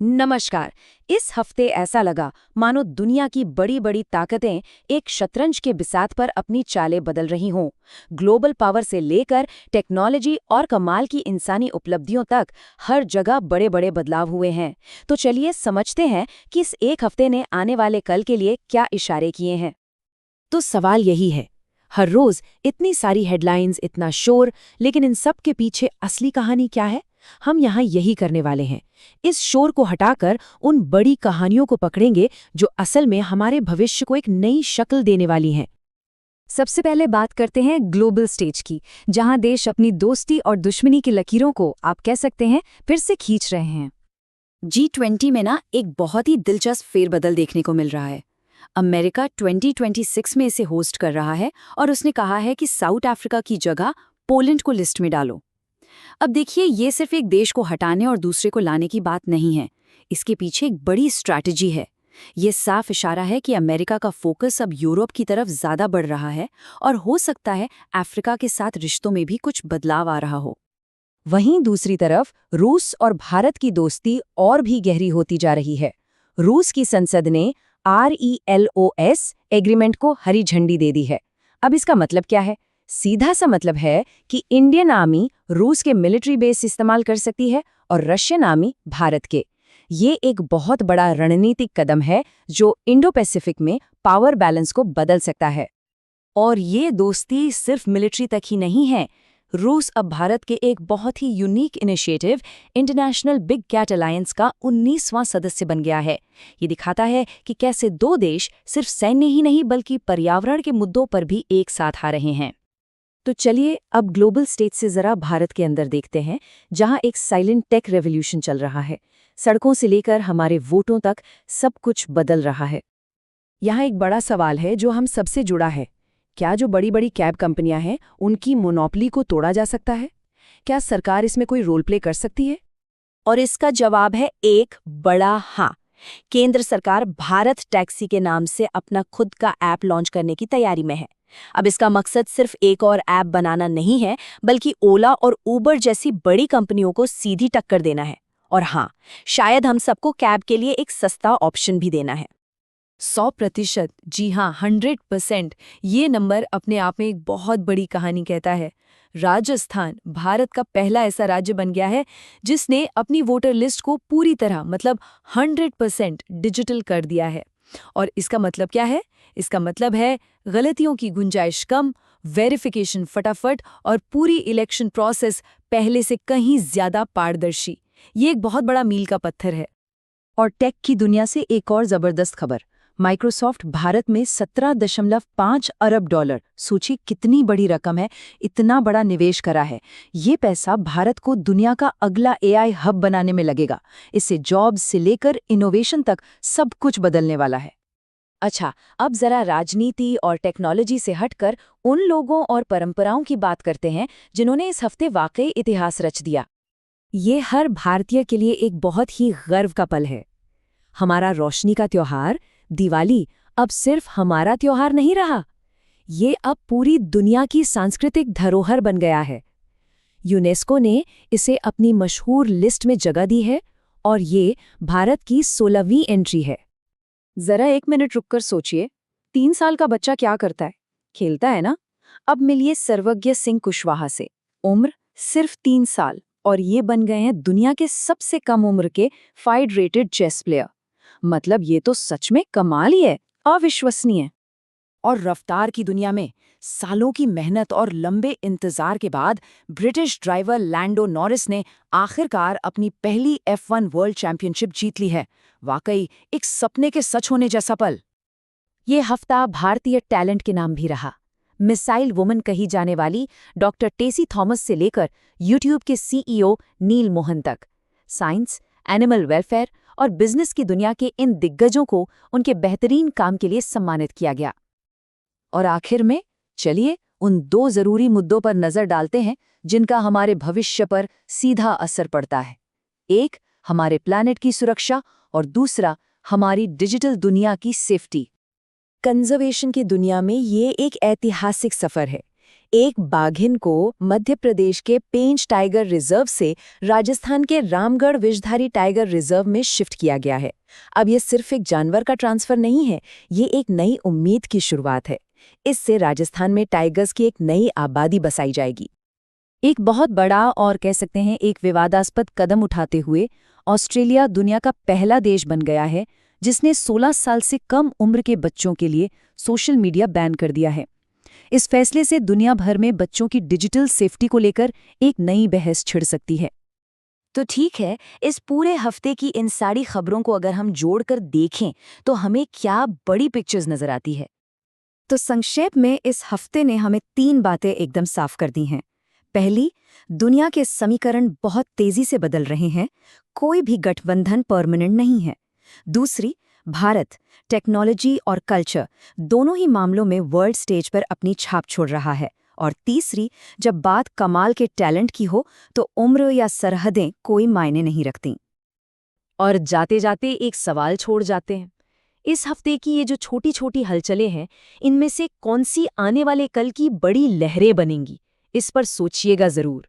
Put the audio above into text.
नमस्कार। इस हफ्ते ऐसा लगा मानो दुनिया की बड़ी बड़ी ताकतें एक शतरंज के बिसात पर अपनी चालें बदल रही हों। ग्लोबल पावर से लेकर टेक्नोलॉजी और कमाल की इंसानी उपलब्धियों तक हर जगह बड़े बड़े बदलाव हुए हैं। तो चलिए समझते हैं कि इस एक हफ्ते ने आने वाले कल के लिए क्या इशारे किए हैं। तो सवाल यही है, हर रोज इतनी सारी हेडलाइंस, इतना शोर, लेकिन इन सब के पीछे असली कहानी क्या है? हम यहाँ यही करने वाले हैं। इस शोर को हटाकर उन बड़ी कहानियों को पकड़ेंगे जो असल में हमारे भविष्य को एक नई शक्ल देने वाली हैं। सबसे पहले बात करते हैं ग्लोबल स्टेज की, जहां देश अपनी दोस्ती और दुश्मनी की लकीरों को आप कह सकते हैं फिर से खींच रहे हैं। G20 में ना एक बहुत ही दिलचस्प फेरबदल देखने को मिल रहा है। अमेरिका 2026 में इसे होस्ट कर रहा है और उसने कहा है कि साउथ अफ्रीका की जगह पोलैंड को लिस्ट में डालो। अब देखिए, ये सिर्फ एक देश को हटाने और दूसरे को लाने की बात नहीं है। इसके पीछे एक बड़ी स्ट्रैटेजी है। ये साफ इशारा है कि अमेरिका का फोकस अब यूरोप की तरफ ज्यादा बढ़ रहा है और हो सकता है अफ्रीका के साथ रिश्तों में भी कुछ बदलाव आ रहा हो। वहीं दूसरी तरफ रूस और भारत की दोस्ती और भी गहरी होती जा रही है। रूस की संसद ने RELOS एग्रीमेंट को हरी झंडी दे दी है। अब इसका मतलब क्या है? सीधा सा मतलब है कि इंडियन आर्मी रूस के मिलिट्री बेस इस्तेमाल कर सकती है और रशियन आर्मी भारत के। ये एक बहुत बड़ा रणनीतिक कदम है जो इंडो पैसिफिक में पावर बैलेंस को बदल सकता है। और ये दोस्ती सिर्फ मिलिट्री तक ही नहीं है। रूस अब भारत के एक बहुत ही unique initiative International Big Cat Alliance का 19वां सदस्य बन गया है। ये दिखाता है कि कैसे दो देश सिर्फ सैन्य ही नहीं बल्कि पर्यावरण के मुद्दों पर भी एक साथ आ रहे हैं। तो चलिए अब ग्लोबल स्टेज से जरा भारत के अंदर देखते हैं, जहां एक साइलेंट टेक रेवोल्यूशन चल रहा है। सड़कों से लेकर हमारे वोटों तक सब कुछ बदल रहा है। यहाँ एक बड़ा सवाल है जो हम सबसे जुड़ा है। क्या जो बड़ी बड़ी कैब कंपनियां हैं उनकी मोनोपोली को तोड़ा जा सकता है? क्या सरकार इसमें कोई रोल प्ले कर सकती है? और इसका जवाब है एक बड़ा हाँ। केंद्र सरकार भारत टैक्सी के नाम से अपना खुद का ऐप लॉन्च करने की तैयारी में है। अब इसका मकसद सिर्फ एक और ऐप बनाना नहीं है, बल्कि ओला और उबर जैसी बड़ी कंपनियों को सीधी टक्कर देना है। और हाँ, शायद हम सबको कैब के लिए एक सस्ता ऑप्शन भी देना है। 100%, जी हाँ, 100%। ये नंबर अपने आप में एक बहुत बड़ी कहानी कहता है। राजस्थान भारत का पहला ऐसा राज्य बन गया है जिसने अपनी वोटर लिस्ट को पूरी तरह 100% डिजिटल कर दिया है। और इसका मतलब क्या है? इसका मतलब है गलतियों की गुंजाइश कम, वेरिफिकेशन फटाफट और पूरी इलेक्शन प्रोसेस पहले से कहीं ज्यादा पारदर्शी। ये एक बहुत बड़ा मील का पत्थर है। और टेक की दुनिया से एक और जबरदस्त खबर। माइक्रोसॉफ्ट भारत में $17.5 अरब, सोचिए कितनी बड़ी रकम है, इतना बड़ा निवेश करा है। ये पैसा भारत को दुनिया का अगला AI हब बनाने में लगेगा। इससे जॉब्स से लेकर इनोवेशन तक सब कुछ बदलने वाला है। अच्छा, अब जरा राजनीति और टेक्नोलॉजी से हटकर उन लोगों और परंपराओं की बात करते हैं जिन्होंने इस हफ्ते वाकई इतिहास रच दिया। ये हर भारतीय के लिए एक बहुत ही गर्व का पल है। हमारा रोशनी का त्योहार दिवाली अब सिर्फ हमारा त्योहार नहीं रहा, ये अब पूरी दुनिया की सांस्कृतिक धरोहर बन गया है। यूनेस्को ने इसे अपनी मशहूर लिस्ट में जगह दी है और ये भारत की 16वीं एंट्री है। जरा एक मिनट रुककर सोचिए, 3 साल का बच्चा क्या करता है? खेलता है ना? अब मिलिए सर्वज्ञ सिंह कुशवाहा से। उम्र सिर्फ 3 साल और ये बन गए हैं दुनिया के सबसे कम उम्र के FIDE रेटेड चेस प्लेयर। मतलब ये तो सच में कमाल ही है, अविश्वसनीय। और रफ्तार की दुनिया में सालों की मेहनत और लंबे इंतजार के बाद ब्रिटिश ड्राइवर लैंडो नॉरिस ने आखिरकार अपनी पहली F1 वर्ल्ड चैंपियनशिप जीत ली है। वाकई एक सपने के सच होने जैसा पल। ये हफ्ता भारतीय टैलेंट के नाम भी रहा। मिसाइल वुमन कही जाने वाली डॉक्टर टेसी थॉमस से लेकर यूट्यूब के CEO नील मोहन तक, साइंस, एनिमल वेलफेयर और बिजनेस की दुनिया के इन दिग्गजों को उनके बेहतरीन काम के लिए सम्मानित किया गया। और आखिर में चलिए उन 2 जरूरी मुद्दों पर नजर डालते हैं जिनका हमारे भविष्य पर सीधा असर पड़ता है। एक, हमारे प्लैनेट की सुरक्षा और दूसरा, हमारी डिजिटल दुनिया की सेफ्टी। कंजर्वेशन की दुनिया में ये एक ऐतिहासिक सफर है। एक बाघिन को मध्य प्रदेश के पेंच टाइगर रिजर्व से राजस्थान के रामगढ़ विषधारी टाइगर रिजर्व में शिफ्ट किया गया है। अब ये सिर्फ एक जानवर का ट्रांसफर नहीं है, ये एक नई उम्मीद की शुरुआत है। इससे राजस्थान में टाइगर्स की एक नई आबादी बसाई जाएगी। एक बहुत बड़ा और कह सकते हैं एक विवादास्पद कदम उठाते हुए ऑस्ट्रेलिया दुनिया का पहला देश बन गया है जिसने 16 साल से कम उम्र के बच्चों के लिए सोशल मीडिया बैन कर दिया है। इस फैसले से दुनिया भर में बच्चों की डिजिटल सेफ्टी को लेकर एक नई बहस छिड़ सकती है। तो ठीक है, इस पूरे हफ्ते की इन सारी खबरों को अगर हम जोड़कर देखें तो हमें क्या बड़ी पिक्चर्स नजर आती है। तो संक्षेप में इस हफ्ते ने हमें 3 बातें एकदम साफ कर दी हैं। पहली, दुनिया के समीकरण बहुत तेजी से बदल रहे हैं, कोई भी गठबंधन परमानेंट नहीं है। दूसरी, भारत टेक्नोलॉजी और कल्चर दोनों ही मामलों में वर्ल्ड स्टेज पर अपनी छाप छोड़ रहा है। और तीसरी, जब बात कमाल के टैलेंट की हो तो उम्र या सरहदें कोई मायने नहीं रखती। और जाते जाते एक सवाल छोड़ जाते हैं, इस हफ्ते की ये जो छोटी छोटी हलचलें हैं, इनमें से कौन सी आने वाले कल की बड़ी लहरें बनेंगी, इस पर सोचिएगा जरूर।